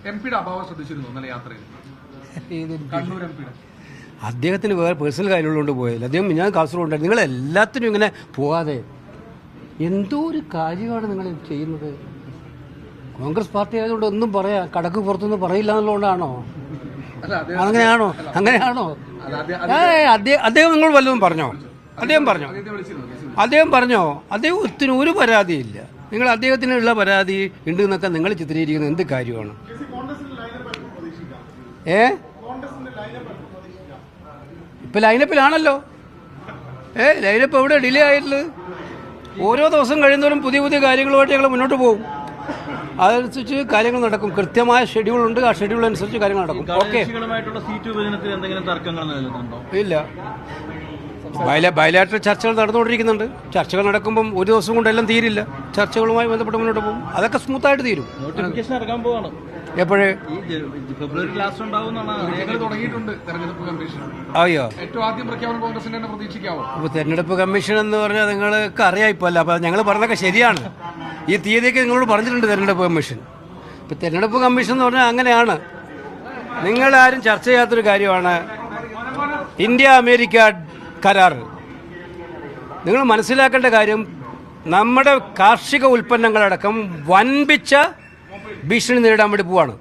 എംപിയുടെ അഭാവം ശ്രദ്ധിച്ചിരുന്നു ഇന്നലെ യാത്രയിൽ? കണ്ണൂർ എംപിയുടെ അദ്ദേഹത്തിന് വേറെ പേഴ്സണൽ കാര്യമുള്ളതുകൊണ്ട് പോയതില്ല. അദ്ദേഹം ഞാൻ കാസർഗോഡ് നിങ്ങൾ എല്ലാത്തിനും ഇങ്ങനെ പോകാതെ എന്തോ ഒരു കാര്യമാണ് നിങ്ങൾ ചെയ്യുന്നത്. കോൺഗ്രസ് പാർട്ടി ആയതുകൊണ്ട് ഒന്നും പറയാം കടക്ക് പുറത്തൊന്നും പറയില്ല എന്നുള്ളതുകൊണ്ടാണോ? അങ്ങനെയാണോ? അദ്ദേഹം നിങ്ങൾ വല്ലതും പറഞ്ഞോ? അദ്ദേഹം പറഞ്ഞോ? അദ്ദേഹത്തിന് ഒരു പരാതിയില്ല. നിങ്ങൾ അദ്ദേഹത്തിനുള്ള പരാതി ഉണ്ട് എന്നൊക്കെ നിങ്ങൾ ചിത്രീകരിക്കുന്നത് എന്ത് കാര്യമാണ്? ഇപ്പൊ ലൈനപ്പിലാണല്ലോ. ലൈനപ്പ് എവിടെ ഡിലേ ആയിട്ടുള്ളത്? ഓരോ ദിവസം കഴിയുന്നവരും പുതിയ പുതിയ കാര്യങ്ങളുമായിട്ട് ഞങ്ങൾ മുന്നോട്ട് പോകും. അതനുസരിച്ച് കാര്യങ്ങൾ നടക്കും. കൃത്യമായ ഷെഡ്യൂളുണ്ട്. ആ ഷെഡ്യൂൾ അനുസരിച്ച് കാര്യങ്ങൾ നടക്കും. ഓക്കെ, ഇല്ല. ബയലാറ്ററൽ ചർച്ചകൾ നടന്നുകൊണ്ടിരിക്കുന്നുണ്ട്. ചർച്ചകൾ നടക്കുമ്പം ഒരു ദിവസം കൊണ്ടെല്ലാം തീരില്ല. ചർച്ചകളുമായി ബന്ധപ്പെട്ട് മുന്നോട്ട് പോകും. അതൊക്കെ സ്മൂത്തായിട്ട് തീരും. എപ്പോഴേ? ഫെബ്രുവരി ലാസ്റ്റ് തുടങ്ങിയിട്ടുണ്ട് തെരഞ്ഞെടുപ്പ് കമ്മീഷൻ. അയ്യോ, ഏറ്റവും ആദ്യം പ്രഖ്യാപനം കോൺഗ്രസിന്റെ തന്നെ പ്രതീക്ഷിക്കാവോ? അപ്പോൾ തെരഞ്ഞെടുപ്പ് കമ്മീഷൻ എന്ന് പറഞ്ഞാൽ നിങ്ങൾക്ക് അറിയാം ഇപ്പോൾ അല്ല. അപ്പോൾ ഞങ്ങൾ പറഞ്ഞതൊക്കെ ശരിയാണ്. ഈ തീയതിയൊക്കെ നിങ്ങളോട് പറഞ്ഞിട്ടുണ്ട് തെരഞ്ഞെടുപ്പ് കമ്മീഷൻ. ഇപ്പം തെരഞ്ഞെടുപ്പ് കമ്മീഷൻ എന്ന് പറഞ്ഞാൽ അങ്ങനെയാണ്. നിങ്ങളാരും ചർച്ച ചെയ്യാത്തൊരു കാര്യമാണ് ഇന്ത്യ അമേരിക്ക കരാർ. നിങ്ങൾ മനസ്സിലാക്കേണ്ട കാര്യം, നമ്മുടെ കാർഷിക ഉൽപ്പന്നങ്ങളടക്കം വൻപിച്ച ഭീഷണി നേരിടാൻ വേണ്ടി പോവാണ്.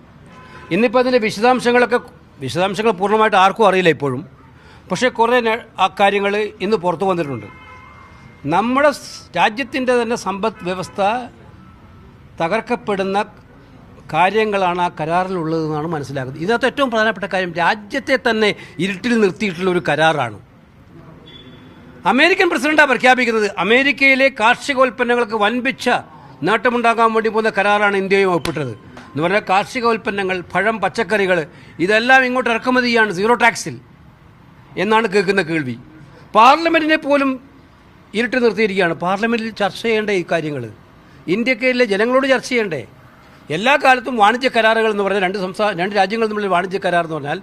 ഇന്നിപ്പോൾ അതിൻ്റെ വിശദാംശങ്ങൾ പൂർണ്ണമായിട്ട് ആർക്കും അറിയില്ല ഇപ്പോഴും. പക്ഷേ കുറേ ആ കാര്യങ്ങൾ ഇന്ന് പുറത്തു വന്നിട്ടുണ്ട്. നമ്മുടെ രാജ്യത്തിൻ്റെ തന്നെ സമ്പദ് വ്യവസ്ഥ തകർക്കപ്പെടുന്ന കാര്യങ്ങളാണ് ആ കരാറിലുള്ളതെന്നാണ് മനസ്സിലാക്കുന്നത്. ഇതിനകത്ത് ഏറ്റവും പ്രധാനപ്പെട്ട കാര്യം രാജ്യത്തെ തന്നെ ഇരുട്ടിൽ നിർത്തിയിട്ടുള്ള ഒരു കരാറാണ്. അമേരിക്കൻ പ്രസിഡന്റാണ് പ്രഖ്യാപിക്കുന്നത് അമേരിക്കയിലെ കാർഷികോൽപ്പന്നങ്ങൾക്ക് വൻപിച്ച നേട്ടമുണ്ടാകാൻ വേണ്ടി പോകുന്ന കരാറാണ് ഇന്ത്യയും ഒപ്പിട്ടത്. എന്ന് പറഞ്ഞാൽ കാർഷികോൽപ്പന്നങ്ങൾ, പഴം, പച്ചക്കറികൾ ഇതെല്ലാം ഇങ്ങോട്ട് ഇറക്കുമതി ചെയ്യാണ് സീറോ ടാക്സിൽ എന്നാണ് കേൾക്കുന്ന കേൾവി. പാർലമെൻറ്റിനെ പോലും ഇരുട്ട് നിർത്തിയിരിക്കുകയാണ്. പാർലമെൻറ്റിൽ ചർച്ച ചെയ്യേണ്ട ഈ കാര്യങ്ങൾ ഇന്ത്യക്കയിലെ ജനങ്ങളോട് ചർച്ച ചെയ്യണ്ടേ? എല്ലാ കാലത്തും വാണിജ്യ കരാറുകൾ എന്ന് പറഞ്ഞാൽ രണ്ട് രാജ്യങ്ങൾ തമ്മിൽ വാണിജ്യ കരാർ എന്ന് പറഞ്ഞാൽ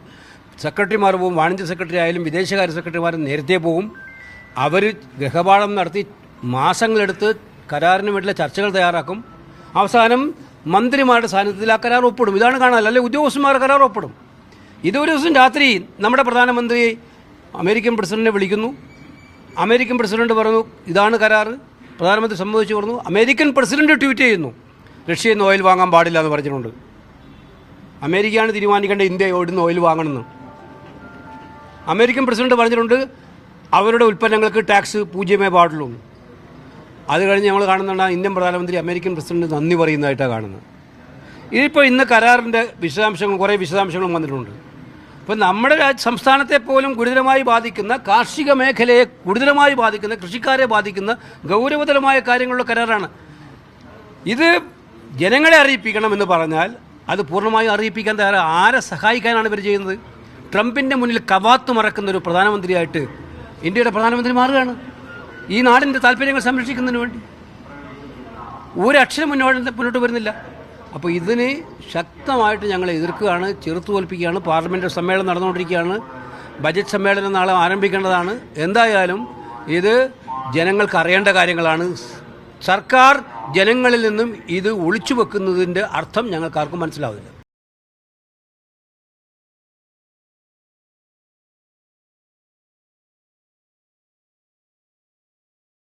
സെക്രട്ടറിമാർ പോവും. വാണിജ്യ സെക്രട്ടറി ആയാലും വിദേശകാര്യ സെക്രട്ടറിമാരും നേരത്തെ പോവും. അവർ ഗൃഹപാഠം നടത്തി മാസങ്ങളെടുത്ത് കരാറിന് വേണ്ടിയുള്ള ചർച്ചകൾ തയ്യാറാക്കും. അവസാനം മന്ത്രിമാരുടെ സാന്നിധ്യത്തിൽ ആ കരാർ ഒപ്പിടും. ഇതാണ് കാണാൻ, അല്ലെ ഉദ്യോഗസ്ഥന്മാർ കരാർ ഒപ്പിടും. ഇതൊരു ദിവസം രാത്രി നമ്മുടെ പ്രധാനമന്ത്രി അമേരിക്കൻ പ്രസിഡന്റിനെ വിളിക്കുന്നു. അമേരിക്കൻ പ്രസിഡന്റ് പറഞ്ഞു ഇതാണ് കരാർ. പ്രധാനമന്ത്രി സമ്മതിച്ചു പറഞ്ഞു. അമേരിക്കൻ പ്രസിഡന്റ് ട്വീറ്റ് ചെയ്യുന്നു റഷ്യയിൽ നിന്ന് ഓയിൽ വാങ്ങാൻ പാടില്ല എന്ന് പറഞ്ഞിട്ടുണ്ട്. അമേരിക്കയാണ് തീരുമാനിക്കേണ്ടത് ഇന്ത്യ എവിടുന്ന് ഓയിൽ വാങ്ങണമെന്ന്. അമേരിക്കൻ പ്രസിഡന്റ് പറഞ്ഞിട്ടുണ്ട് അവരുടെ ഉൽപ്പന്നങ്ങൾക്ക് ടാക്സ് 0 പാടുള്ളൂ. അത് കഴിഞ്ഞ് ഞങ്ങൾ കാണുന്നുണ്ട് ഇന്ത്യൻ പ്രധാനമന്ത്രി അമേരിക്കൻ പ്രസിഡന്റ് നന്ദി പറയുന്നതായിട്ടാണ് കാണുന്നത്. ഇതിപ്പോൾ ഇന്ന് കരാറിൻ്റെ കുറേ വിശദാംശങ്ങളും വന്നിട്ടുണ്ട്. ഇപ്പോൾ നമ്മുടെ സംസ്ഥാനത്തെ പോലും ഗുരുതരമായി ബാധിക്കുന്ന, കാർഷിക മേഖലയെ ഗുരുതരമായി ബാധിക്കുന്ന, കൃഷിക്കാരെ ബാധിക്കുന്ന ഗൗരവതരമായ കാര്യങ്ങളുള്ള കരാറാണ് ഇത്. ജനങ്ങളെ അറിയിപ്പിക്കണം എന്ന് പറഞ്ഞാൽ അത് പൂർണ്ണമായും അറിയിപ്പിക്കാൻ തയ്യാറ്. ആരെ സഹായിക്കാനാണ് ഇവർ ചെയ്യുന്നത്? ട്രംപിൻ്റെ മുന്നിൽ കവാത്ത് മറക്കുന്ന ഒരു പ്രധാനമന്ത്രിയായിട്ട് ഇന്ത്യയുടെ പ്രധാനമന്ത്രി മാറുകയാണ്. ഈ നാടിൻ്റെ താല്പര്യങ്ങൾ സംരക്ഷിക്കുന്നതിന് വേണ്ടി ഒരക്ഷരം മുന്നോട്ട് വരുന്നില്ല. അപ്പോൾ ഇതിന് ശക്തമായിട്ട് ഞങ്ങൾ എതിർക്കുകയാണ്, ചെറുത്തു തോൽപ്പിക്കുകയാണ്. പാർലമെൻറ്റ് സമ്മേളനം നടന്നുകൊണ്ടിരിക്കുകയാണ്. ബജറ്റ് സമ്മേളനം നാളെ ആരംഭിക്കേണ്ടതാണ്. എന്തായാലും ഇത് ജനങ്ങൾക്ക് അറിയേണ്ട കാര്യങ്ങളാണ്. സർക്കാർ ജനങ്ങളിൽ നിന്നും ഇത് ഒളിച്ചു വെക്കുന്നതിൻ്റെ അർത്ഥം ഞങ്ങൾക്കാർക്കും മനസ്സിലാവില്ല.